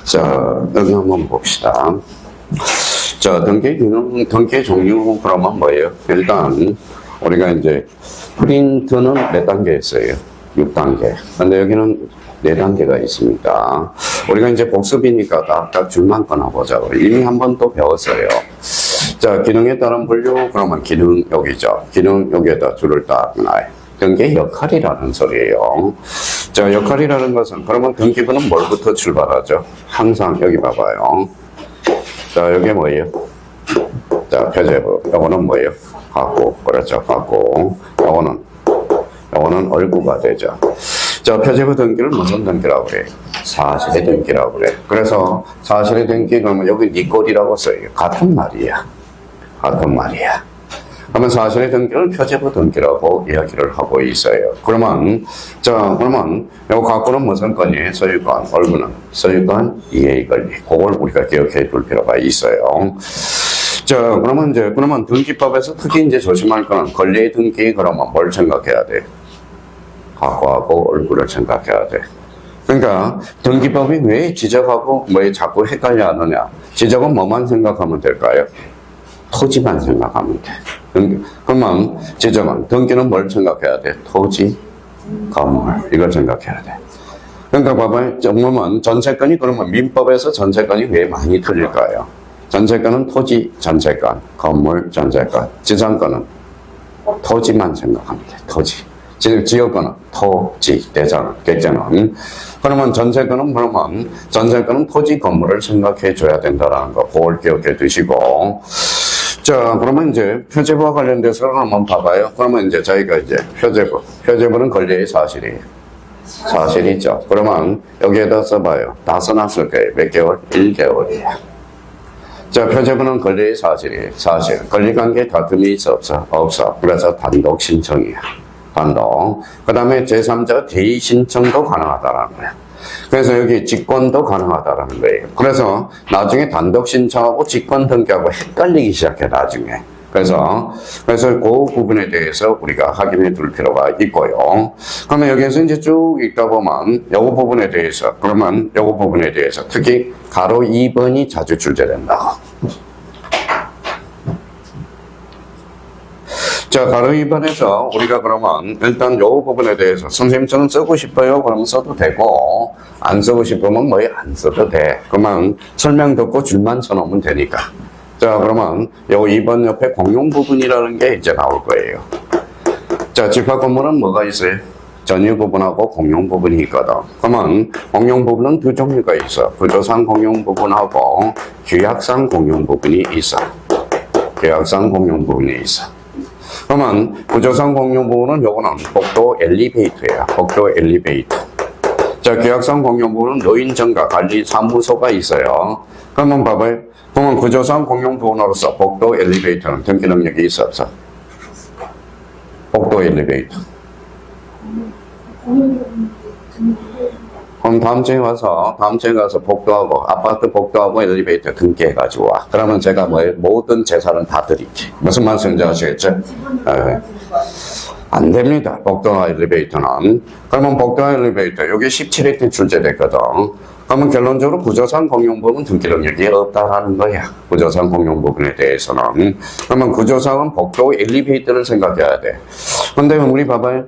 자, 여기 한번 봅시다. 자, 등기 기능, 등기 종류 그러면 뭐예요? 일단, 우리가 이제, 프린트는 몇 단계 있어요? 6단계. 근데 여기는 4단계가 있습니다. 우리가 이제 복습이니까 딱 줄만 꺼내보자고. 이미 한 번 또 배웠어요. 자, 기능에 따른 분류, 그러면 기능 여기죠. 기능 여기에다 줄을 딱 놔요. 등기의 역할이라는 소리예요. 자, 역할이라는 것은, 그러면 등기부는 뭘부터 출발하죠? 항상 여기 봐봐요. 자, 여기 뭐예요? 자, 표제부. 요거는 뭐예요? 갖고. 그렇죠. 갖고. 요거는 얼구가 되죠. 자, 표제부 등기를 무슨 등기라고 그래요? 사실의 등기라고 그래. 그래서 사실의 등기 그러면 여기 네 꼴이라고 써요. 같은 말이야. 같은 말이야. 그러면 사실의 등기를 표제부 등기라고 이야기를 하고 있어요. 그러면 요거 갖고는 무슨 건이에요? 소유권, 얼구는 소유권, 이해 권리. 그걸 우리가 기억해 둘 필요가 있어요. 자, 그러면 등기법에서 특히 이제 조심할 거는 권리의 등기 그러면 뭘 생각해야 돼? 갖고하고 얼굴을 생각해야 돼. 그러니까 등기법이 왜 지적하고 왜 자꾸 헷갈려 하느냐? 지적은 뭐만 생각하면 될까요? 토지만 생각하면 돼. 그러면 지적은 등기는 뭘 생각해야 돼? 토지, 건물 이걸 생각해야 돼. 그러니까 봐봐요. 그러면 전세권이 그러면 민법에서 전세권이 왜 많이 틀릴까요? 전세권은 토지 전세권, 건물 전세권, 지상권은 토지만 생각하면 돼. 토지. 지역권은 토지, 객자는. 그러면 전세권은 전세권은 토지, 건물을 생각해 줘야 된다라는 거, 그걸 기억해 두시고. 자, 그러면 이제 표제부와 관련돼서 한번 봐봐요. 그러면 이제 저희가 이제 표제부는 권리의 사실이에요. 사실이죠. 그러면 여기에다 써봐요. 다 써놨을 거예요. 몇 개월? 1개월이에요. 자, 표제부는 권리의 사실이에요. 사실. 권리관계 다툼이 있어, 없어? 없어. 그래서 단독 신청이야. 단독. 그 다음에 제3자 대의 신청도 가능하다라는 거야. 그래서 여기 직권도 가능하다라는 거예요. 그래서 나중에 단독 신청하고 직권 등기하고 헷갈리기 시작해, 나중에. 그래서 그 부분에 대해서 우리가 확인해 둘 필요가 있고요. 그러면 여기에서 이제 쭉 읽다 보면 요거 부분에 대해서 특히 가로 2번이 자주 출제된다고. 자, 가로 2번에서 우리가 그러면 일단 요 부분에 대해서 선생님 저는 쓰고 싶어요. 그러면 써도 되고 안 쓰고 싶으면 안 써도 돼. 그러면 설명 듣고 줄만 써놓으면 되니까. 자, 그러면 요 2번 옆에 공용 부분이라는 게 이제 나올 거예요. 자, 집합 건물은 뭐가 있어요? 전유 부분하고 공용 부분이 있거든. 그러면 공용 부분은 두 종류가 있어. 구조상 공용 부분하고 규약상 공용 부분이 있어. 규약상 공용 부분이 있어. 그러면 구조상 공용 부분은 요거는 복도 엘리베이터예요. 복도 엘리베이터. 자, 규약상 공용 부분은 노인정가 관리 사무소가 있어요. 그러면 봐봐요. 그러면 구조상 공용 부분으로서 복도 엘리베이터는 등기 능력이 있어, 없어? 복도 엘리베이터. 그럼 다음 주에 가서 복도하고, 아파트 복도하고 엘리베이터 등기해가지고 와. 그러면 제가 모든 재산은 다 드릴게. 무슨 말씀인지 아시겠죠? 안 됩니다. 복도와 엘리베이터는. 그러면 복도와 엘리베이터, 여기 17회 출제됐거든. 그러면 결론적으로 구조상 공용 부분 등기 능력이 없다라는 거야. 구조상 공용 부분에 대해서는. 그러면 구조상은 복도 엘리베이터를 생각해야 돼. 근데 우리 봐봐요.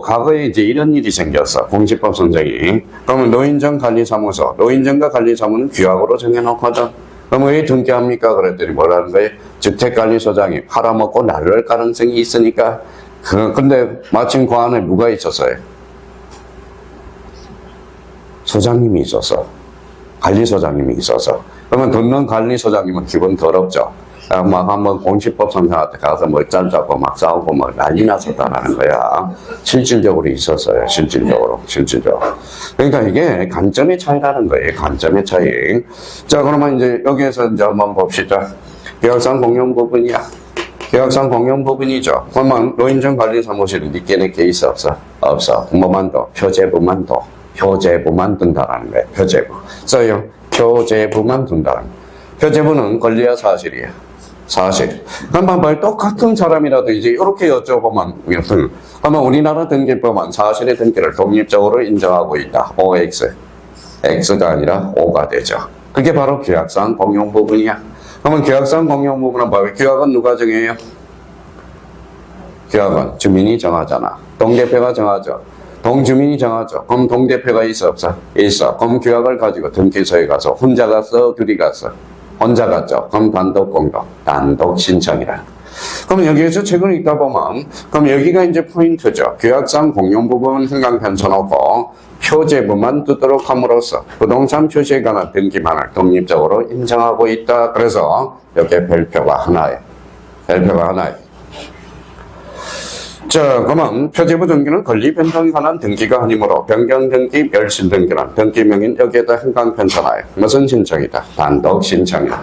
과거에 이런 일이 생겼어. 공시법 선생이. 그러면 노인정 관리사무소. 노인정과 관리사무는 규약으로 정해놓거든. 그럼 왜 등기합니까? 그랬더니 뭐라는 거예요? 주택관리소장이 팔아먹고 날릴 가능성이 있으니까. 근데 마침 그 안에 누가 있었어요? 소장님이 있어서. 관리소장님이 있어서. 그러면 듣는 관리소장님은 기분 더럽죠. 막 한번 공시법 선생한테 가서 짤 잡고 막 싸우고 난리 났었다라는 거야. 실질적으로 있었어요. 실질적으로. 그러니까 이게 관점의 차이라는 거예요. 관점의 차이. 자, 그러면 이제 여기에서 이제 한번 봅시다. 계약상 공용 부분이야. 계약상 공용 부분이죠. 그러면 노인정 관리사무실은 니께 있어, 없어? 없어. 뭐만 더? 표제부만 둔다라는 거예요. 표제부. 써요. 표제부만 둔다는 거예요. 표제부는 권리와 사실이야. 사실. 그러면 똑같은 사람이라도 이제 이렇게 여쭤보면, 그러면 우리나라 등기법은 사실의 등기를 독립적으로 인정하고 있다. OX. X가 아니라 O가 되죠. 그게 바로 규약상 공용 부분이야. 그러면 규약상 공용 부분은 뭐예요? 규약은 누가 정해요? 규약은 주민이 정하잖아. 동대표가 정하죠. 동주민이 정하죠. 그럼 동대표가 있어 없어? 있어. 그럼 규약을 가지고 등기소에 가서 혼자 갔어? 둘이 갔어? 혼자 갔죠. 그럼 단독 공동, 단독 신청이라. 그럼 여기에서 책을 읽다 보면 그럼 여기가 이제 포인트죠. 규약상 공용 부분 행강 펼쳐놓고 표제부만 두도록 함으로써 부동산 표시에 관한 등기만을 독립적으로 인정하고 있다. 그래서 여기에 별표가 하나예요. 별표가 하나예요. 자, 그러면 표제부 등기는 권리 변동에 관한 등기가 아니므로 변경 등기, 멸실 등기는 등기명인 여기에다 행강 편찬하여 무슨 신청이다? 단독 신청이다.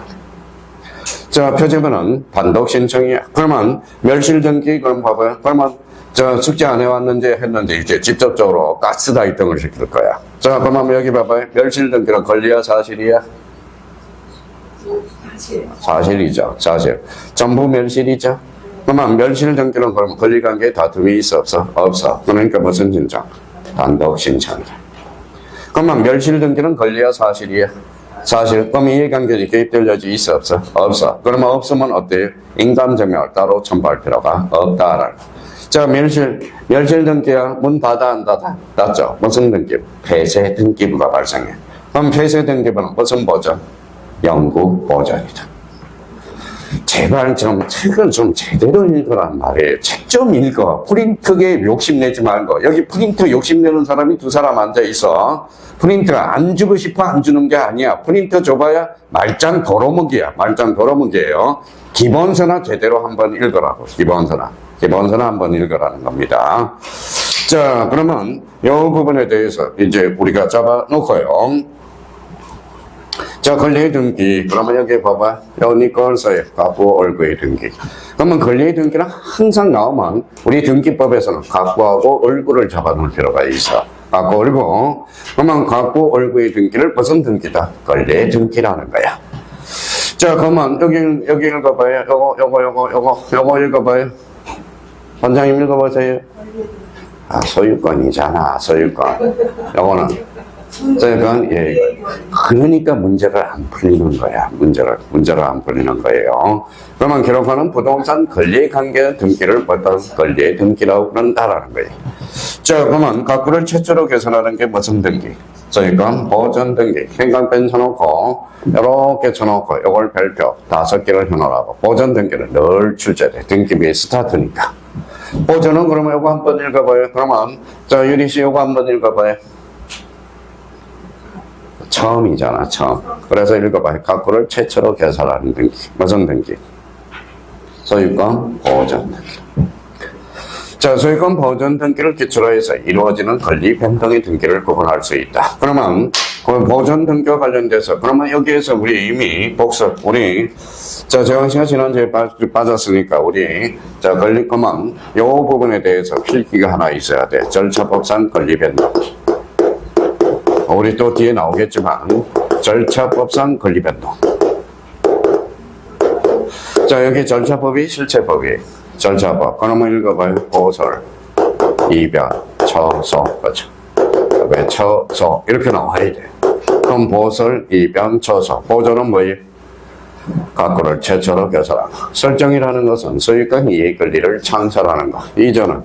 자, 표제부는 단독 신청이야. 그러면 멸실 등기 그럼 봐봐요. 그러면 저 숙제 안 해왔는지 했는데 이제 직접적으로 가스라이팅을 시킬 거야. 자, 그러면 여기 봐봐요. 멸실 등기는 권리야 사실이야? 사실이죠. 사실. 전부 멸실이죠. 그러면 멸실 등기는 그러면 권리관계에 다툼이 있어 없어? 없어. 그러니까 무슨 신청? 단독 신청이다. 그러면 멸실 등기는 권리야 사실이야? 사실. 그럼 이해관계에 개입될 여지 있어 없어? 없어. 그러면 없으면 어때요? 인감증명을 따로 첨부할 필요가 없다라는. 자, 멸실 등기야. 문 닫아 안 닫아? 닫죠. 무슨 등기? 폐쇄 등기부가 발생해. 그럼 폐쇄 등기부는 무슨 보전? 영구 보전이다. 제발 좀 책을 좀 제대로 읽으란 말이에요. 책 좀 읽어. 프린트에 욕심내지 말고. 여기 프린트 욕심내는 사람이 두 사람 앉아있어. 프린트가 안 주고 싶어 안 주는 게 아니야. 프린트 줘봐야 말짱 도로묵이야. 말짱 도로묵이에요. 기본서나 제대로 한번 읽으라고. 기본서나 한번 읽으라는 겁니다. 자, 그러면 이 부분에 대해서 이제 우리가 잡아놓고요. 자, 권리의 등기. 그러면 여기 봐봐. 여기 걸 써요. 가구 얼구의 등기. 그러면 권리의 등기는 항상 나오면 우리 등기법에서는 가구하고 얼구를 잡아놓을 필요가 있어. 가구 얼구. 그러면 가구 얼구의 등기를 무슨 등기다? 권리의 등기라는 거야. 자, 그러면 여기 읽어봐요. 요거 읽어봐요. 원장님 읽어보세요. 아, 소유권이잖아. 소유권. 요거는. 예. 그러니까 문제가 안 풀리는 거야. 문제가 안 풀리는 거예요. 그러면 기록하는 부동산 권리관계 등기를 어떤 권리의 등기라고 그런다라는 거예요. 자, 그러면 가구를 최초로 개선하는 게 무슨 등기? 소유권 보전 등기. 행강 펜쳐놓고 이렇게 쳐놓고 이걸 별표 5개를 해놓으라고. 보전 등기는 늘 출제돼. 등기부의 스타트니까. 보전은 그러면 이거 한번 읽어봐요. 그러면 자, 유리 씨 이거 한번 읽어봐요. 처음이잖아, 처음. 그래서 읽어봐요. 가구를 최초로 개설하는 등기. 무슨 등기? 소유권 보전 등기. 자, 소유권 보전 등기를 기초로 해서 이루어지는 권리 변동의 등기를 구분할 수 있다. 그러면 그 보전 등기와 관련돼서 그러면 여기에서 우리 이미 복습, 자, 재광 씨가 지난주에 빠졌으니까 자, 권리권만 요 부분에 대해서 필기가 하나 있어야 돼. 절차법상 권리 변동. 우리 또 뒤에 나오겠지만 절차법상 권리 변동. 자, 여기 절차법이 실체법이에요. 절차법. 그러면 읽어봐요. 보설, 이변, 처소. 그렇죠. 왜 처소 이렇게 나와야 돼. 그럼 보설, 이변, 처소. 보전은 뭐예요? 가구를 최초로 개설하는 거. 설정이라는 것은 소유권 이해 권리를 창설하는 거. 이전은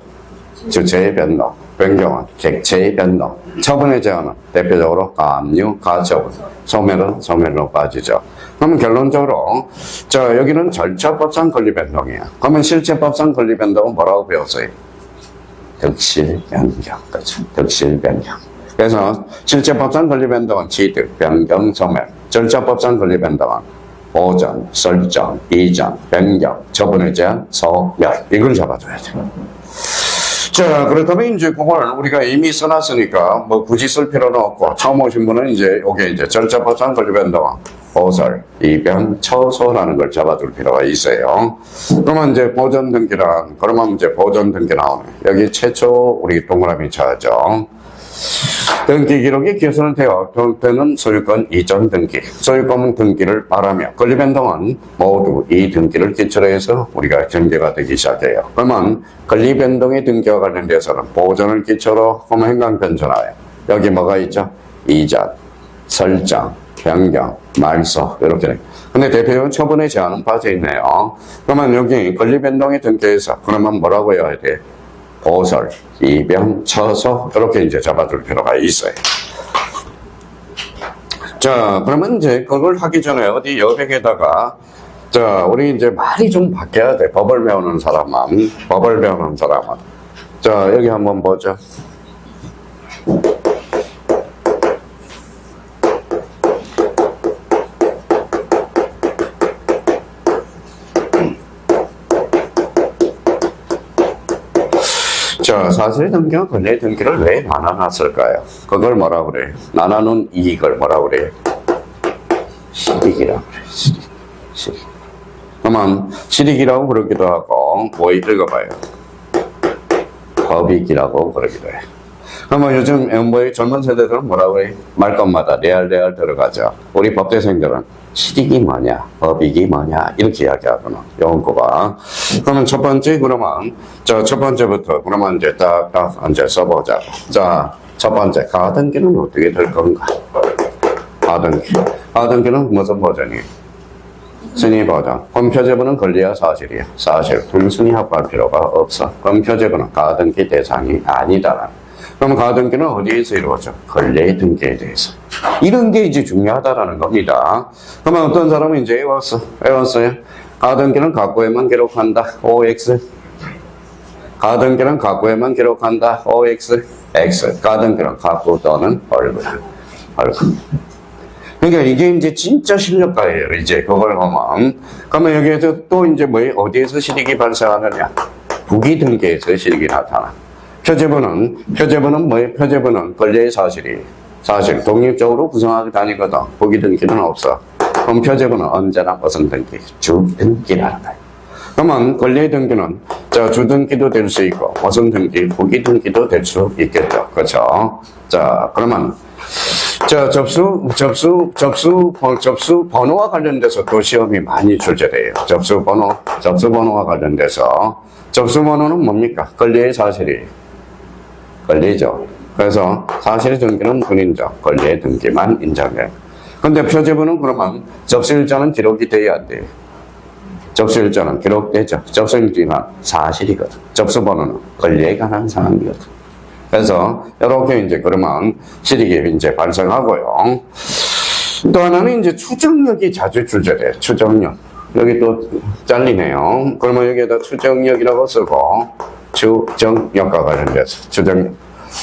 주체의 변동, 변경은 객체의 변동, 처분의 제한은 대표적으로 가압류, 가처분, 소멸은 소멸로 빠지죠. 그러면 결론적으로 자, 여기는 절차법상 권리 변동이야. 그러면 실체법상 권리 변동은 뭐라고 배웠어요? 득실 변경. 그렇죠. 득실 변경. 그래서 실체법상 권리 변동은 취득, 변경, 소멸. 절차법상 권리 변동은 보전, 설정, 이전, 변경, 처분의 제한, 소멸. 이걸 잡아줘야 돼. 자, 그렇다면 이제 그걸 우리가 이미 써놨으니까 뭐 굳이 쓸 필요는 없고, 처음 오신 분은 이제 요게 이제 절차법상 권리 변동, 보설, 이변, 처소라는 걸 잡아둘 필요가 있어요. 그러면 이제 보전 등기란, 그러면 이제 보전 등기 나오네. 여기 최초 우리 동그라미 쳐야죠. 등기 기록이 개선되는 소유권 이전 등기, 소유권 등기를 말하며 권리 변동은 모두 이 등기를 기초로 해서 우리가 전개가 되기 시작해요. 그러면 권리 변동의 등기와 관련돼서는 보전을 기초로 행강 변전하여 여기 뭐가 있죠? 이전, 설정, 변경, 말소 이렇게. 근데 대표적으로 처분의 제한은 빠져 있네요. 그러면 여기 권리변동의 등기에서 그러면 뭐라고 해야 돼? 보설, 이변, 처소 이렇게 이제 잡아줄 필요가 있어요. 자, 그러면 이제 그걸 하기 전에 어디 여백에다가 자, 우리 이제 말이 좀 바뀌어야 돼. 법을 배우는 사람은. 자, 여기 한번 보죠. 자, 사실 등기와 권리 등기를 왜 나눠놨을까요? 그걸 뭐라 그래요? 나눠놓은 이익을 뭐라 그래요? 실익이라고 그래요. 실익. 그러면 실익이라고 그러기도 하고 뭐 읽어봐요. 법익이라고 그러기도 해요. 그러면 요즘 뭐 젊은 세대들은 뭐라고 해요? 말끝마다 레알 들어가죠. 우리 법대생들은 실익이 뭐냐, 법익이 뭐냐 이렇게 이야기하거나 연구가. 그러면 첫 번째 그러면 자, 첫 번째부터 그러면 이제 딱 이제 써보자. 자, 첫 번째 가등기는 어떻게 될 건가? 가등기는 무슨 버전이에요? 승인 버전. 그럼 표제부는 권리야 사실이야? 사실. 그럼 승인 확보할 필요가 없어. 그럼 표제부는 가등기 대상이 아니다. 그럼 가등기는 어디에서 이루어져? 권리 등기에 대해서. 이런 게 이제 중요하다라는 겁니다. 그러면 어떤 사람은 이제 외웠어요. 가등기는 가구에만 기록한다. OX. 가등기는 가구에만 기록한다. OX. X. 가등기는 가구 또는 얼굴. 그러니까 이게 이제 진짜 실력가예요. 이제 그걸 보면. 그러면 여기에서 또 이제 어디에서 실익이 발생하느냐? 부기 등기에서 실익이 나타나. 표제부는 뭐예요? 표제부는 권리의 사실. 독립적으로 구성하게 다니거든. 부기 등기는 없어. 그럼 표제부는 언제나 무슨 등기? 주 등기라는 거예요. 그러면 권리의 등기는 자, 주 등기도 될 수 있고 무슨 등기? 부기 등기도 될 수 있겠죠. 그렇죠? 자, 그러면 자, 접수 번호와 관련돼서 또 시험이 많이 출제돼요. 접수 번호와 관련돼서. 접수 번호는 뭡니까? 권리의 사실이. 권리죠. 그래서 사실의 등기는 불인정, 권리의 등기만 인정해요. 근데 표제부는 그러면 접수일자는 기록이 돼야 안 돼요. 접수일자는 기록되죠. 접수일자는 사실이거든. 접수번호는 권리에 관한 사항이거든. 그래서 이렇게 이제 그러면 실익이 이제 발생하고요. 또 하나는 이제 추정력이 자주 출제돼요. 추정력. 여기 또 잘리네요. 그러면 여기에다 추정력이라고 쓰고 추정력과 관련돼서 추정력.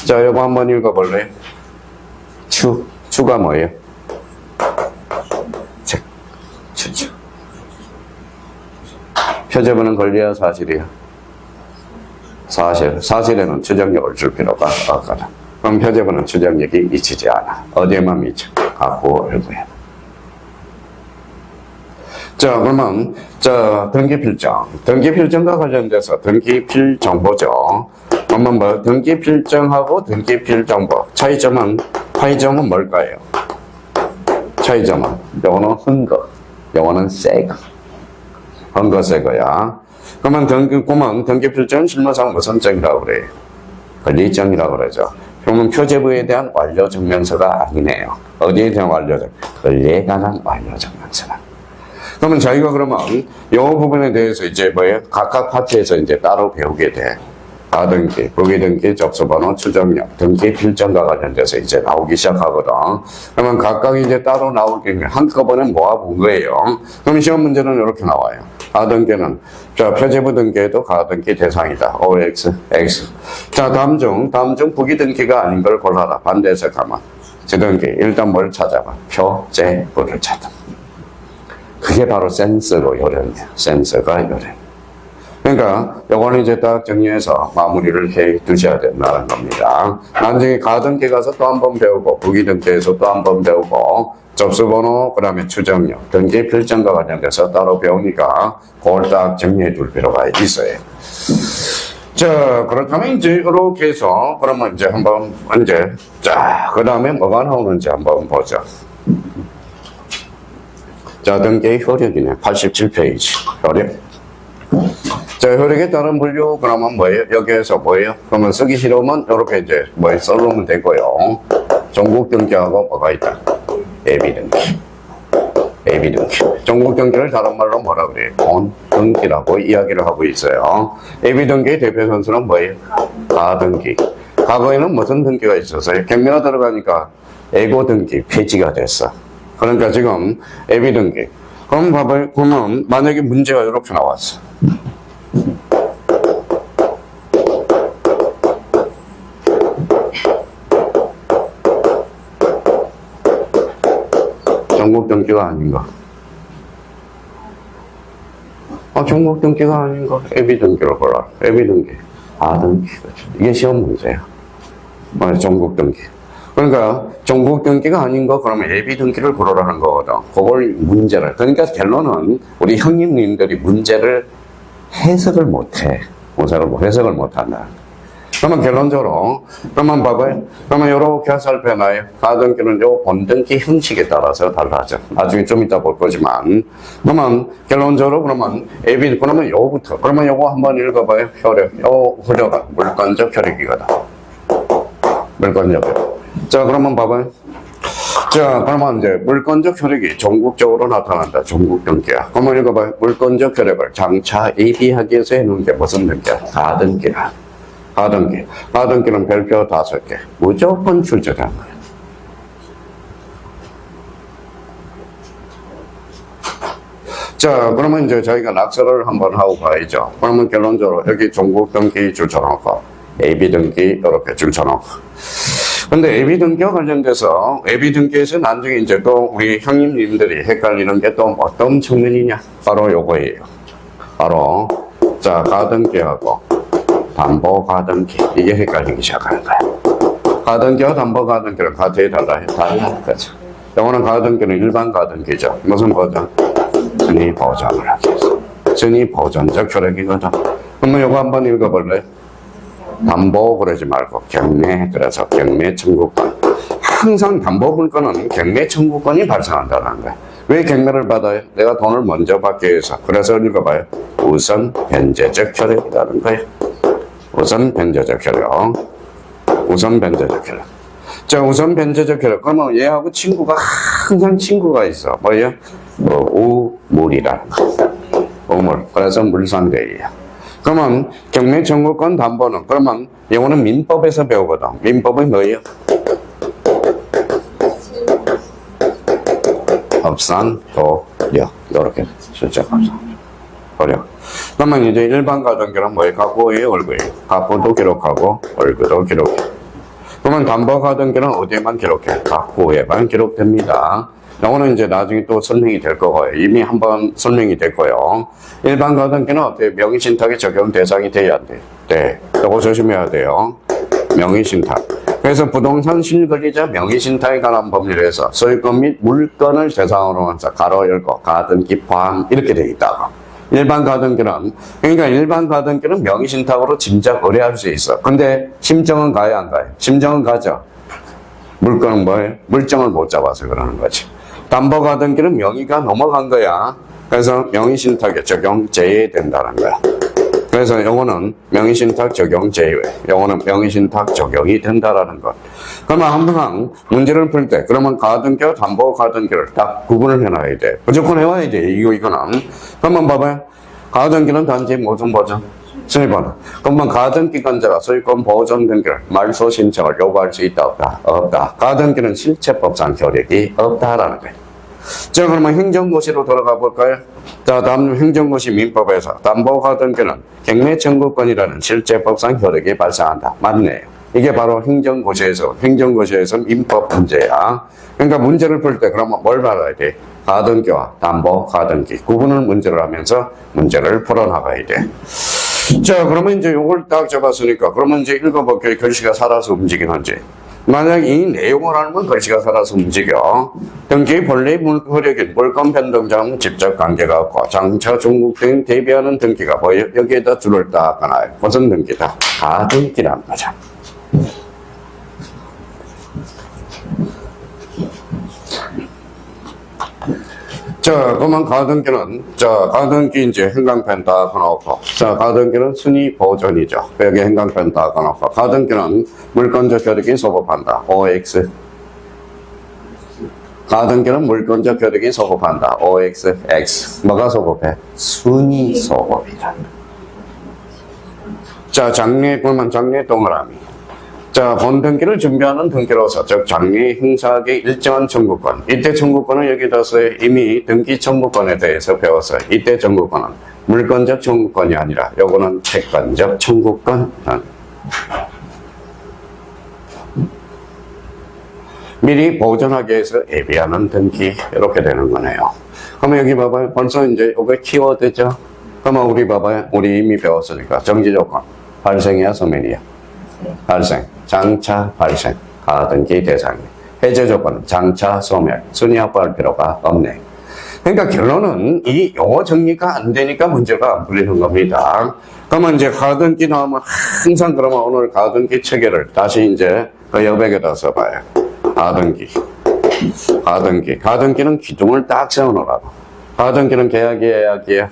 자, 이거 한번 읽어볼래요? 추가 뭐예요? 추. 표제부는 권리야 사실이야? 사실에는 추정력을 줄 필요가 없거든. 그럼 표제부는 추정력이 미치지 않아. 어디에만 미쳐? 가구 얼굴에. 자, 그러면 자, 등기필정과 관련돼서 등기필정보죠. 그러면 뭐 등기필정하고 등기필정보 차이점은 뭘까요? 차이점은 요거는 헌거, 요거는 새거. 헌거 새거야. 그러면 등기필정은 실무상 무슨 정이라고 그래요? 권리정이라고 그러죠. 그러면 표제부에 대한 완료증명서가 아니네요. 어디에 대한 완료증? 권리에 관한 완료증명서다. 그러면 저희가 그러면 이 부분에 대해서 이제 각각 파트에서 이제 따로 배우게 돼. 가등기, 부기등기, 접수번호, 추정력, 등기필정과 관련돼서 이제 나오기 시작하거든. 그러면 각각 이제 따로 나오기 한꺼번에 모아본 거예요. 그럼 시험 문제는 이렇게 나와요. 가등기는 자, 표제부 등기에도 가등기 대상이다. OX, X. 자, 다음 중 부기등기가 아닌 걸 골라라. 반대해서 가면 지등기. 일단 뭘 찾아봐? 표제부를 찾아. 그게 바로 센서로 요령이야. 센서가 요령. 그러니까 요거는 이제 딱 정리해서 마무리를 해 두셔야 된다는 겁니다. 나중에 가등기 가서 또 한 번 배우고 부기등기에서 또 한 번 배우고 접수번호 그다음에 추정력 등기 필정과 관련돼서 따로 배우니까 그걸 딱 정리해 둘 필요가 있어요. 자, 그렇다면 이제 이렇게 해서 그러면 이제 한번 자, 그다음에 뭐가 나오는지 한번 보죠. 자, 등기의 효력이네. 87페이지. 효력. 자, 효력에 따른 분류, 그러면 뭐예요? 여기에서 뭐예요? 그러면 쓰기 싫으면, 이렇게 이제, 써놓으면 되고요. 전국 등기하고 뭐가 있다? AB등기. AB등기. 전국등기를 다른 말로 뭐라 그래요? 본등기라고 이야기를 하고 있어요. AB등기의 대표 선수는 뭐예요? 가등기. 과거에는 무슨 등기가 있었어요? 경매가 들어가니까 애고등기 폐지가 됐어. 그러니까 지금 AB등기. 그럼 봐봐요. 그러면 만약에 문제가 이렇게 나왔어. 전국등기가 아닌가? 전국등기가 아닌가? AB등기로 보라. AB등기. 아등기. 이게 시험 문제야. 전국등기. 그러니까 전국등기가 아닌 거 그러면 AB등기를 고르라는 거거든. 그걸 문제를. 그러니까 결론은 우리 형님님들이 문제를 해석을 못해. 해석을 못한다. 그러면 결론적으로 그러면 봐봐요. 그러면 이렇게 살펴놔요. 가등기는 요 본등기 형식에 따라서 달라져. 나중에 좀 이따 볼 거지만. 그러면 결론적으로 그러면 AB 그러면 요거부터. 그러면 요거 한번 읽어봐요. 효력. 요 효력은 물건적 효력이거든. 물건적 효력. 자, 그러면 봐봐요. 자, 그러면 이제 물건적 효력이 전국적으로 나타난다. 전국등기야. 그러면 읽어봐요. 물건적 효력을 장차 AB하기 위해서 해놓은 게 무슨 등기야? 가등기야. 가등기. 가등기는 별표 5개. 무조건 출제되는 거야. 자, 그러면 이제 저희가 낙서를 한번 하고 가야죠. 그러면 결론적으로 여기 전국등기 줄 쳐놓고, AB등기 이렇게 줄 쳐놓고. 근데 AB등기와 관련돼서, AB등기에서 나중에 이제 또 우리 형님님들이 헷갈리는 게 또 어떤 측면이냐? 바로 요거예요. 바로, 자, 가등기하고, 담보가등기. 이게 헷갈리기 시작하는 거야. 가등기와 담보가등기는 가격이 달라요. 달라. 그죠. 요거는 가등기는 일반 가등기죠. 무슨 보장? 순위 보장을 하기 위해서. 순위 보전적 효력이거든. 그러면 요거 한번 읽어볼래요? 담보 그러지 말고 경매. 그래서 경매 청구권. 항상 담보 물건은 경매 청구권이 발생한다는 거야. 왜 경매를 받아요? 내가 돈을 먼저 받기 위해서. 그래서 읽어봐요. 우선 변제적 효력이라는 거예요. 우선 변제적 효력. 우선 변제적 효력. 자, 우선 변제적 효력. 그러면 얘하고 친구가 항상 친구가 있어. 뭐예요? 우물이라는 거. 우물. 그래서 물상대예요. 그러면 경매 청구권 담보는 그러면 이거는 민법에서 배우거든. 민법은 뭐예요? 법산, 도력. 이렇게 실제법상. 도력. 그러면 이제 일반 가등기는 뭐예요? 가구의 얼굴이에요. 가구도 기록하고 얼굴도 기록해. 그러면 담보 가등기는 어디에만 기록해? 가구에만 기록됩니다. 이거는 이제 나중에 또 설명이 될 거고요. 이미 한번 설명이 됐고요. 일반 가등기는 어때요? 명의신탁에 적용 대상이 돼야 안 돼요? 네. 이거 조심해야 돼요. 명의신탁. 그래서 부동산 실거래자 명의신탁에 관한 법률에 서 소유권 및 물건을 대상으로 해서 가로 열고 가등기 포함 이렇게 되어 있다고. 일반 가등기는 그러니까 일반 가등기는 명의신탁으로 짐작 의뢰할 수 있어. 근데 심정은 가요 안 가요? 심정은 가죠. 물건은 뭐예요? 물정을 못 잡아서 그러는 거지. 담보 가등기는 명의가 넘어간 거야. 그래서 명의신탁에 적용 제외된다는 거야. 그래서 요거는 명의신탁 적용 제외. 요거는 명의신탁 적용이 된다라는 것. 그러면 항상 문제를 풀 때, 그러면 가등기와 담보 가등기를 딱 구분을 해놔야 돼. 무조건 해와야 돼. 이거는. 그러면 봐봐요. 가등기는 단지 무슨 보전? 수입원. 그러면 가등기권자가 소유권 보존 등기를 말소 신청을 요구할 수 있다, 없다? 없다. 가등기는 실체법상 효력이 없다라는 거예요. 자, 그러면 행정고시로 돌아가 볼까요? 자, 다음 행정고시 민법에서 담보가등기는 경매 청구권이라는 실제법상 효력이 발생한다. 맞네요. 이게 바로 행정고시에서 민법 문제야. 그러니까 문제를 풀 때 그러면 뭘 받아야 돼? 가등기와 담보가등기 구분을 문제를 하면서 문제를 풀어나가야 돼. 자, 그러면 이제 요걸 딱 잡았으니까 그러면 이제 읽어볼게요. 글씨가 살아서 움직이는지. 만약 이 내용을 알면 글씨가 살아서 움직여. 등기 본래 효력인 물건 변동자는 직접 관계가 없고 장차 중국 등 대비하는 등기가 뭐예요? 여기에다 줄을 딱 하나요. 무슨 등기다? 가등기란 거죠. 자, 그러면 가등기 이제 행강펜 딱 넣고. 자, 가등기는 순위 보존이죠. 여기 행강펜 딱 넣고. 가등기는 물건적 효력이 소급한다. OX. 가등기는 물권적 효력이 소급한다. OX, X. 뭐가 소급해? 순위 소급이다. 자, 장래, 그러면 장래 동그라미. 자, 본등기를 준비하는 등기로서, 즉, 장래 행사하기 일정한 청구권. 이때 청구권은 여기다 써요. 이미 등기 청구권에 대해서 배웠어요. 이때 청구권은 물권적 청구권이 아니라, 요거는 채권적 청구권. 미리 보존하기 위해서 예비하는 등기. 이렇게 되는 거네요. 그러면 여기 봐봐요. 벌써 이제 요게 키워드죠? 그러면 우리 봐봐요. 우리 이미 배웠으니까. 정지조건. 발생이야, 소멸이야? 발생. 장차 발생. 가등기 대상이. 해제 조건은 장차 소멸. 순위 확보할 필요가 없네. 그러니까 결론은 이 용어 정리가 안 되니까 문제가 안 풀리는 겁니다. 그러면 이제 가등기 나오면 항상 그러면 오늘 가등기 체계를 다시 이제 그 여백에다 써봐요. 가등기. 가등기는 기둥을 딱 세워놓으라고. 가등기는 계약이야, 예약이야?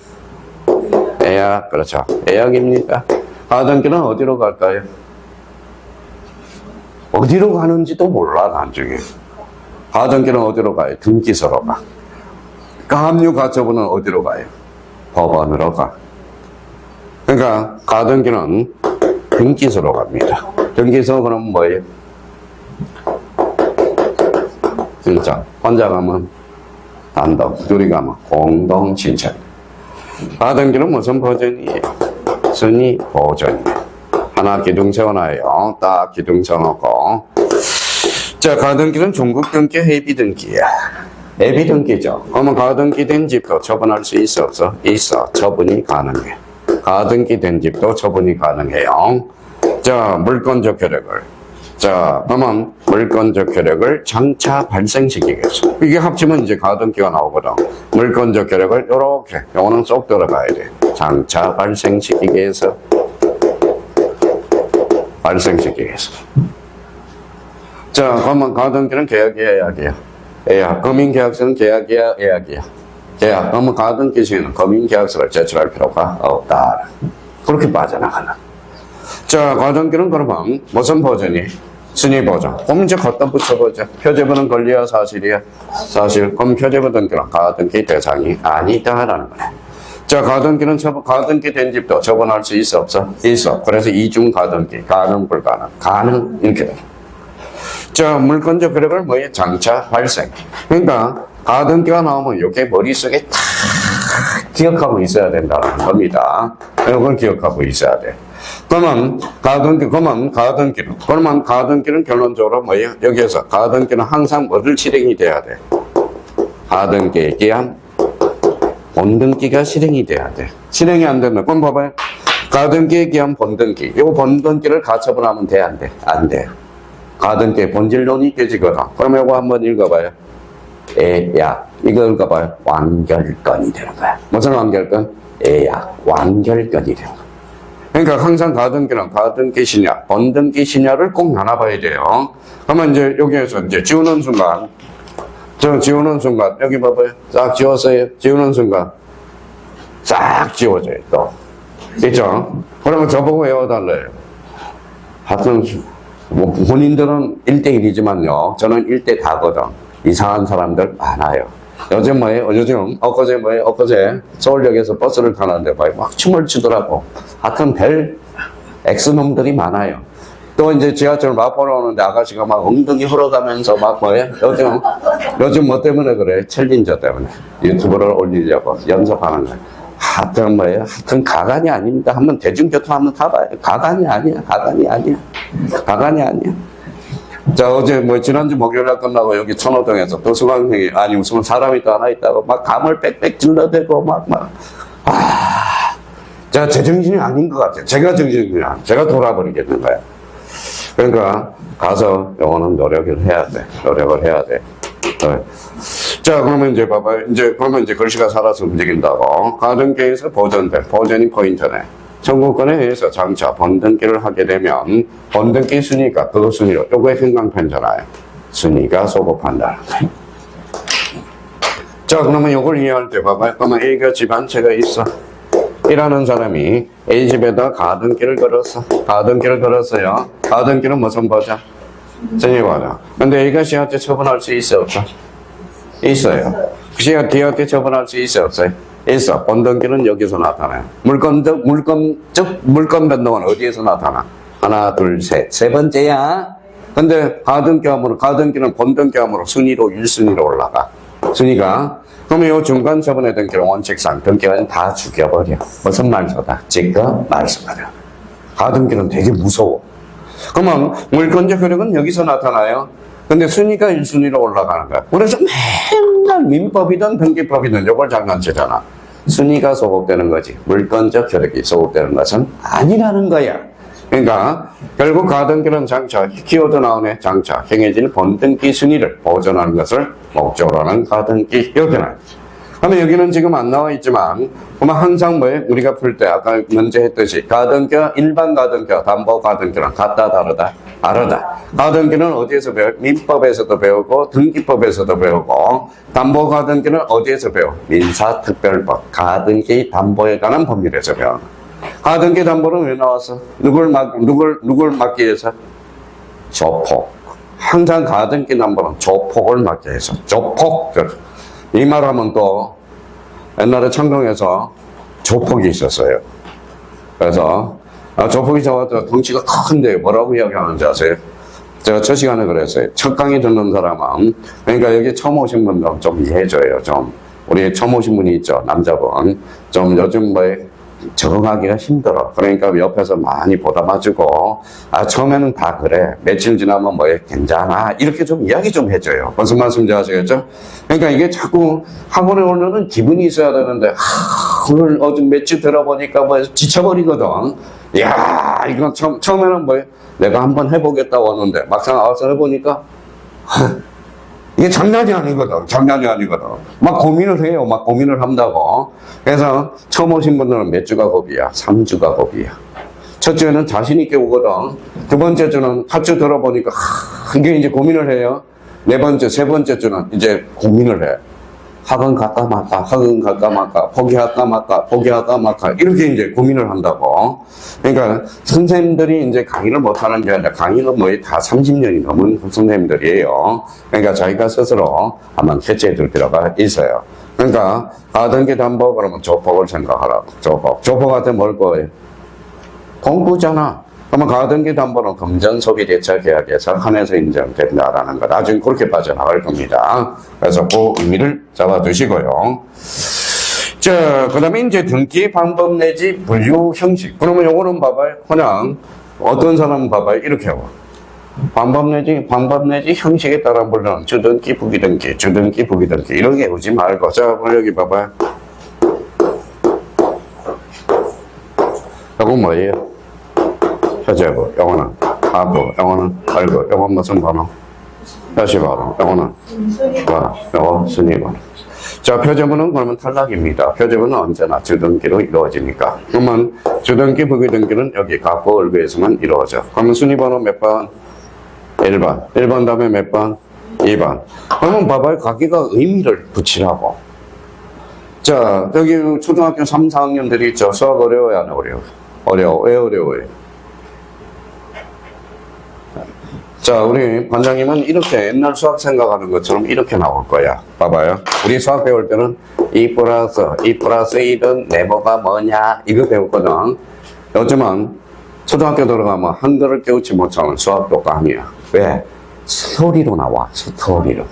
예약, 그렇죠. 예약입니까? 가등기는 어디로 갈까요? 어디로 가는지도 몰라, 나중에. 가등기는 어디로 가요? 등기소로 가. 가압류 가처분은 어디로 가요? 법원으로 가. 그러니까 가등기는 등기소로 갑니다. 등기소 그럼 뭐예요? 진짜 혼자 가면 단독, 둘이 가면 공동 신청. 가등기는 무슨 버전이에요? 순위 보존이에요. 하나 기둥 세워놔요. 딱 기둥 세워놓고. 자, 가등기는 중국 등기, 해비 등기야. 해비 등기죠. 그러면 가등기 된 집도 처분할 수 있어, 없어? 있어. 처분이 가능해. 가등기 된 집도 처분이 가능해요. 자, 물권적 효력을. 자, 그러면 물권적 효력을 장차 발생시키기 위해서. 이게 합치면 이제 가등기가 나오거든. 물권적 효력을 요렇게, 요거는 쏙 들어가야 돼. 장차 발생시키기 위해서. 발생시키기 위해서. 자, 그러면 가등기는 계약이야, 예약이야? 예약. 금융계약서는 계약이야, 예약이야? 계약. 그러면 가등기 시에는 금융계약서를 제출할 필요가 없다. 그렇게 빠져나가는. 자, 가등기는 그러면 무슨 버전이? 순위 보존. 그럼 이제 갖다 붙여보자. 표제부는 권리야, 사실이야? 사실. 그럼 표제부 등기는 가등기 대상이 아니다라는 거네. 자, 가등기는 가등기 된 집도 처분할 수 있어, 없어? 있어. 그래서 이중 가등기. 가능, 불가능. 가능, 이렇게 돼. 자, 물권적 효력을 뭐예요? 장차 발생. 그러니까 가등기가 나오면 이게 머릿속에 다 기억하고 있어야 된다는 겁니다. 이걸 기억하고 있어야 돼. 그러면 가등기는 결론적으로 뭐예요? 여기에서 가등기는 항상 뭐를 실행이 돼야 돼? 가등기에 기한 본등기가 실행이 돼야 돼. 실행이 안 되면, 그럼 봐봐요. 가등기에 기한 본등기. 요 본등기를 가처분하면 돼, 안 돼? 안 돼. 가등기의 본질론이 깨지거든. 그럼 이거 한번 읽어봐요. 예약. 이거 읽어봐요. 완결건이 되는 거야. 무슨 완결건? 예약. 완결건이 되는 거야. 그러니까 항상 가등기는 가등기 신야, 본등기 신야를 꼭 나눠봐야 돼요. 그러면 이제 여기에서 이제 지우는 순간, 여기 봐봐요. 싹 지웠어요. 지우는 순간, 싹 지워져요, 또. 있죠? 그러면 저보고 외워달래요. 하여튼, 뭐, 본인들은 1대1이지만요. 저는 1대4거든. 이상한 사람들 많아요. 요즘 뭐예요? 엊그제 뭐예요? 엊그제 서울역에서 버스를 타는데 막 춤을 추더라고. 하여튼 별 X놈들이 많아요. 또 이제 지하철 마포로 오는데 아가씨가 막 엉덩이 흘러가면서 막 뭐예요? 요즘 뭐 때문에 그래? 챌린저 때문에. 유튜브를 올리려고 연습하는 거예요. 하여튼 뭐예요? 하여튼 가관이 아닙니다. 한번 대중교통 한번 타봐요. 가관이 아니야. 자, 어제 지난주 목요일날 끝나고 여기 천호동에서 도서관생이, 아니, 무슨 사람이 또 하나 있다고 막 감을 빽빽 질러대고 제가 제 정신이 아닌 것 같아요. 제가 돌아버리겠는 거예요. 그러니까 가서 영어는 노력을 해야 돼. 네. 자, 그러면 이제 봐봐요. 그러면 글씨가 살아서 움직인다고. 가등기에서 보존이 포인트네. 청구권에 의해서 장차 본등기를 하게 되면 본등기 순위가 그 순위로 요거의 형광펜잖아요. 순위가 소급한다. 자, 그러면 요걸 이해할 때 봐봐요. 그러면 A가 집 한 채가 있어. 일하는 사람이 A 집에다 가등기를 걸었어. 가등기는 무슨 버전? 순위 버전. 근데 A가 C한테 처분할 수 있어, 없어? 있어요. 그냥 뒤에 처분할 수 있어요, 없어요? 있어. 본등기는 여기서 나타나요. 물건 변동은 어디에서 나타나? 하나, 둘, 셋. 세 번째야. 근데 가등기하면 본등기하므로 순위로 1순위로 올라가. 순위가. 그러면 이 중간 처분의 등기는 원칙상 등기는 다 죽여버려. 무슨 말소다? 지금 말소가려. 가등기는 되게 무서워. 그러면 물권적 효력은 여기서 나타나요. 근데 순위가 1순위로 올라가는 거야. 그래서 맨날 민법이든 등기법이든 이걸 장난치잖아. 순위가 소급되는 거지. 물권적 효력이 소급되는 것은 아니라는 거야. 그러니까 결국 가등기는 장차, 키워드 나오네. 장차, 행해질 본등기 순위를 보존하는 것을 목적으로 하는 가등기 여기는. 그러면 여기는 지금 안 나와 있지만, 그러면 항상 뭐예요? 우리가 풀 때 아까 먼저 했듯이 가등기와 일반 가등기와 담보 가등기랑 같다 다르다? 다르다. 가등기는 어디에서 배워요? 민법에서도 배우고 등기법에서도 배우고, 담보 가등기는 어디에서 배워? 민사특별법 가등기 담보에 관한 법률에서 배워. 가등기 담보는 왜 나왔어? 누굴 막기 위해서? 조폭. 항상 가등기 담보는 조폭을 막기 위해서. 조폭. 이 말하면 또 옛날에 청동에서 조폭이 있었어요. 그래서 조폭이 저한테 덩치가 큰데 뭐라고 이야기하는지 아세요? 제가 저 시간에 그랬어요. 첫 강의 듣는 사람은, 그러니까 여기 처음 오신 분들은 좀 이해해줘요. 좀 우리 처음 오신 분이 있죠. 남자분. 좀 요즘 뭐 적응하기가 힘들어. 그러니까 옆에서 많이 보담아주고, 처음에는 다 그래. 며칠 지나면 뭐 괜찮아. 이렇게 좀 이야기 좀 해줘요. 무슨 말씀인지 아시겠죠? 그러니까 이게 자꾸 학원에 오려는 기분이 있어야 되는데, 오늘 어제 며칠 들어보니까 뭐 지쳐버리거든. 이야, 이건 처음에는 뭐 내가 한번 해보겠다고 하는데, 막상 와서 해보니까, 이게 장난이 아니거든. 장난이 아니거든. 막 고민을 해요. 막 고민을 한다고. 그래서 처음 오신 분들은 몇 주가 겁이야? 3주가 겁이야. 첫 주에는 자신있게 오거든. 두 번째 주는 한 주 들어보니까, 이게 이제 고민을 해요. 네 번째, 세 번째 주는 이제 고민을 해. 학원 갈까 말까, 학원 갈까 말까, 포기할까 말까, 포기할까 말까, 이렇게 이제 고민을 한다고. 그러니까 선생님들이 이제 강의를 못하는 게 아니라 강의는 뭐 다 30년이 넘은 선생님들이에요. 그러니까 자기가 스스로 한번 캐치해 둘 필요가 있어요. 그러니까 가등기 담보 그러면 조폭을 생각하라고. 조폭한테 뭘 거예요? 공부잖아. 그러면 가등기 담보는 금전소비대차계약에서 한해서 인정된다라는 것. 나중에 그렇게 빠져나갈 겁니다. 그래서 그 의미를 잡아두시고요. 자, 그 다음에 이제 등기 방법 내지 분류 형식. 그러면 요거는 봐봐요. 그냥 어떤 사람은 봐봐요. 이렇게 하고. 방법 내지 형식에 따라 물론 주등기, 부기등기, 주등기, 부기등기 이렇게 오지 말고. 자, 여기 봐봐요. 요거 뭐예요? 표제부, 요거는 하부, 요거는 발부, 요건 무슨 번호? 표시번호, 요거는 요거 순위번호. 자, 표제부는 그러면 탈락입니다. 표제부는 언제나 주등기로 이루어지니까. 그러면 주등기, 부기등기는 여기 갑부, 을부에서만 이루어져. 그러면 순위번호 몇 번? 1번. 1번 다음에 몇 번? 2번. 그러면 봐봐요. 가기가 의미를 붙이라고. 자, 여기 초등학교 3, 4학년들이 있죠. 수학 어려워요, 안 어려워요? 어려워. 왜 어려워요? 자, 우리 반장님은 이렇게 옛날 수학 생각하는 것처럼 이렇게 나올 거야. 봐봐요. 우리 수학 배울 때는 2 플러스 1은 네모가 뭐냐 이거 배웠거든. 요즘은 초등학교 들어가면 한글을 깨우치 못하면 수학도 깜이야. 왜? 스토리로 나와. 스토리로.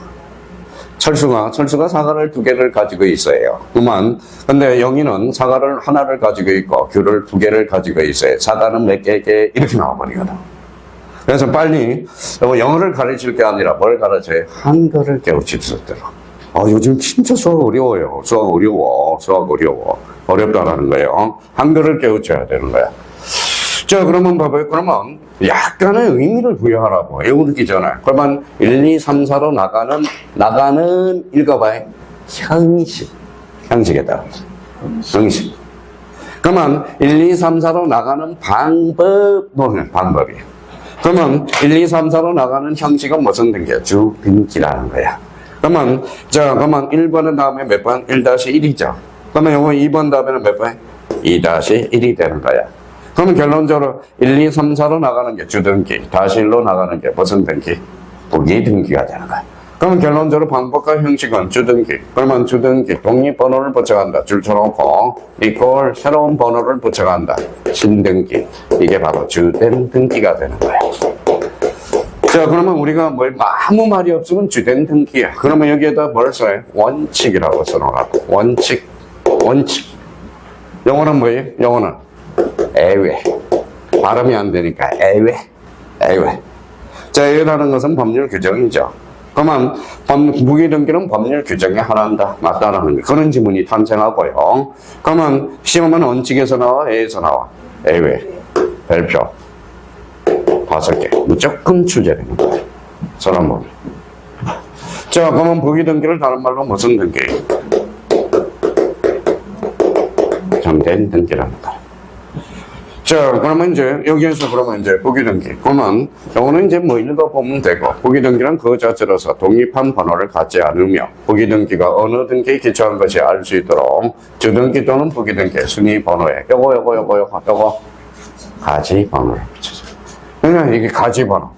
철수가 사과를 2개를 가지고 있어요. 그만. 근데 영희는 사과를 하나를 가지고 있고 귤을 2개를 가지고 있어요. 사과는 몇 개 이렇게 나와버리거든. 그래서 빨리 영어를 가르칠 게 아니라 뭘 가르쳐요? 한글을 깨우칠 수 있도록. 요즘 진짜 수학 어려워요. 수학 어려워. 어렵다라는 거예요. 한글을 깨우쳐야 되는 거야. 자, 그러면 봐봐요. 그러면 약간의 의미를 부여하라고. 외우기 전에. 그러면 1, 2, 3, 4로 나가는 읽어봐요. 형식에 따라. 형식. 그러면 1, 2, 3, 4로 나가는 방법이에요. 그러면 1, 2, 3, 4로 나가는 형식은 무슨 등기야? 주등기라는 거야. 그러면 1번은 다음에 몇 번? 1-1이죠. 그러면 요거 2번 다음에는 몇 번? 2-1이 되는 거야. 그러면 결론적으로 1, 2, 3, 4로 나가는 게 주등기, -1로 나가는 게 무슨 등기? 부기등기가 되는 거야. 그러면 결론적으로 방법과 형식은 주등기. 그러면 주등기 독립번호를 붙여간다. 줄쳐놓고 이걸 새로운 번호를 붙여간다. 신등기. 이게 바로 주된 등기가 되는 거야. 자, 그러면 우리가 뭐 아무 말이 없으면 주된 등기야. 그러면 여기에다 뭘 써요? 원칙이라고 써놓으라고. 원칙. 영어는 뭐예요? 영어는 애외. 발음이 안 되니까 애외. 자, 애외라는 것은 법률 규정이죠. 그러면 무기등기는 법률 규정에 하나인다. 맞다라는 거. 그런 지문이 탄생하고요. 그러면 시험은 원칙에서 나와? 애에서 나와? 애외. 별표. 5개. 무조건 출제되는 거예요. 서론 보면. 자, 그러면 부기등기를 다른 말로 무슨 등기? 정된 등기랍니다. 자, 그러면 이제 여기에서 그러면 이제 부기등기. 그러면 요거는 이제 뭐 읽어보면 되고, 부기등기는 그 자체로서 독립한 번호를 갖지 않으며 부기등기가 어느 등기에 기초한 것이 알 수 있도록 주등기 또는 부기등기의 순위 번호에 요거 가지 번호를 붙여서. 그러니까 이게 가지 번호.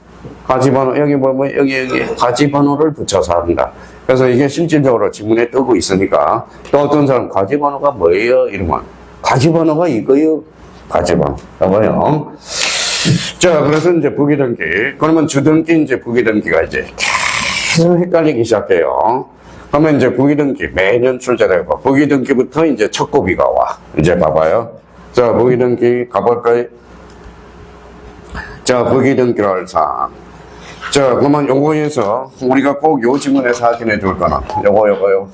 여기 여기 가지 번호를 붙여서 한다. 그래서 이게 실질적으로 지문에 뜨고 있으니까 또 어떤 사람 가지 번호가 뭐예요? 이러면 가지 번호가 이거요. 가지번. 여보요. 자, 그래서 이제 부기등기. 그러면 주등기, 이제 부기등기가 이제 계속 헷갈리기 시작해요. 그러면 이제 부기등기 매년 출제되고, 부기등기부터 이제 첫 고비가 와. 이제 봐봐요. 자, 부기등기 가볼까요? 자, 부기등기를 사. 자, 그러면 요거에서 우리가 꼭 요 지문에서 확인해 줄 거는 요거요.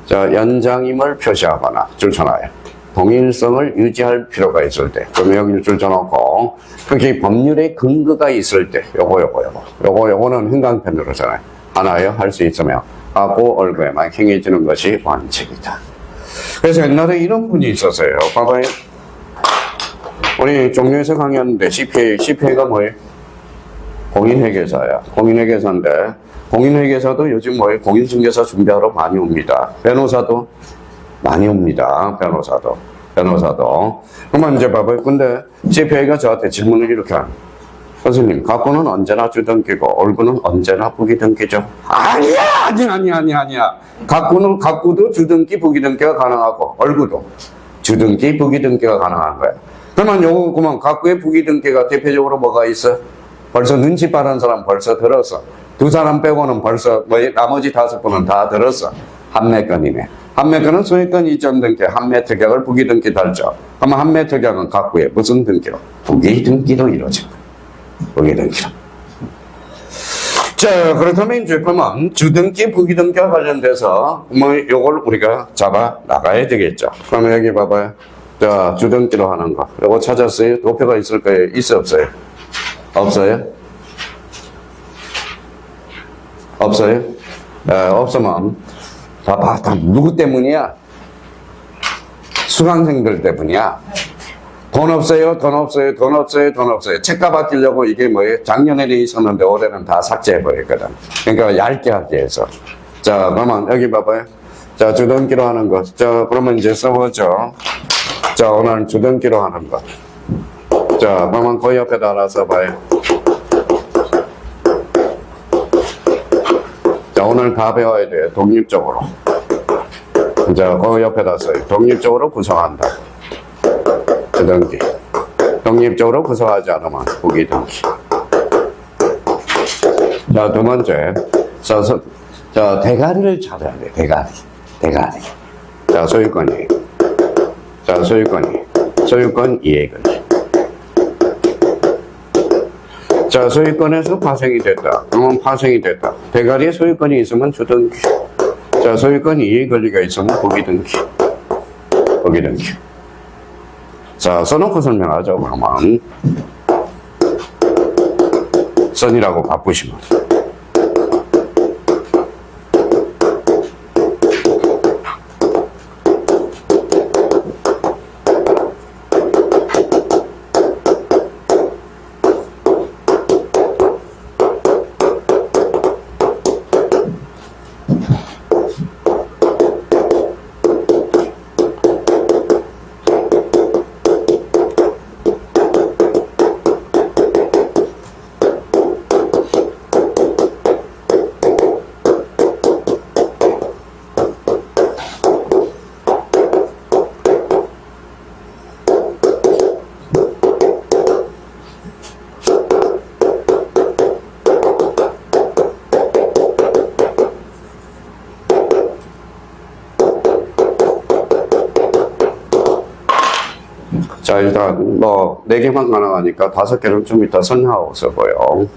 자, 연장임을 표시하거나 줄쳐놔요. 동일성을 유지할 필요가 있을 때, 그러면 여기를 줄쳐놓고, 그게 법률의 근거가 있을 때, 요거는 행강편으로잖아요. 하나요? 할 수 있으며, 하고 얼굴에만 행해지는 것이 원칙이다. 그래서 옛날에 이런 분이 있었어요. 봐봐요. 우리 종료에서 강의하는데, CPA가 뭐예요? 공인회계사야. 공인회계사인데, 공인회계사도 요즘 뭐예요? 공인중개사 준비하러 많이 옵니다. 변호사도 많이 옵니다. 변호사도. 그러면 이제 봐봐요. 근데 CPA가 저한테 질문을 이렇게 하는. 선생님, 갖고는 언제나 주등기고 얼굴은 언제나 부기등기죠? 아니야. 갖고도 주등기, 부기등기가 가능하고 얼굴도 주등기, 부기등기가 가능한 거야. 그러면 요거 그만 갖고의 부기등기가 대표적으로 뭐가 있어? 벌써 눈치 빠른 사람 벌써 들었어. 두 사람 빼고는 벌써 나머지 5분은 다 들었어. 한매건이네. 한매건은 소유권 이전 등기, 한매 특약을 부기등기 달죠. 그러면 한매 특약은 갖고의 무슨 등기로? 부기등기로 이루어집니다. 부기등기로. 자, 그렇다면 이제 그러면 주등기, 부기등기와 관련돼서 뭐 요걸 우리가 잡아 나가야 되겠죠. 그러면 여기 봐봐요. 자, 주등기로 하는 거. 요거 찾았어요? 도표가 있을 거예요? 있어, 없어요? 없어요? 없어요? 없으면 다 누구 때문이야? 수강생들 때문이야. 돈 없어요. 책값 아끼려고 이게 뭐예요? 작년에는 있었는데 올해는 다 삭제해버렸거든. 그러니까 얇게 하기 위해서. 자, 그러면 여기 봐봐요. 자, 주등기로 하는 거. 자, 그러면 이제 써보죠. 자, 오늘 주등기로 하는 거. 자, 그러면 그 옆에다 하나 써봐요. 자, 오늘 다 배워야 돼요. 독립적으로. 자, 그 옆에다 써요. 독립적으로 구성한다. 주등기. 독립적으로 구성하지 않으면 부기등기. 자, 두 번째. 자, 대가리를 찾아야 돼. 대가리. 자, 소유권이. 자, 소유권 이해권이. 자, 소유권에서 파생이 됐다. 그러면 파생이 됐다. 대가리에 소유권이 있으면 주등기. 자, 소유권 이해 권리가 있으면 부기등기. 자, 써놓고 설명하죠. 그러면 선이라고 바꾸시면. 자, 일단 뭐 4개만 가능하니까 5개는 좀 이따 설명하고 써봐요.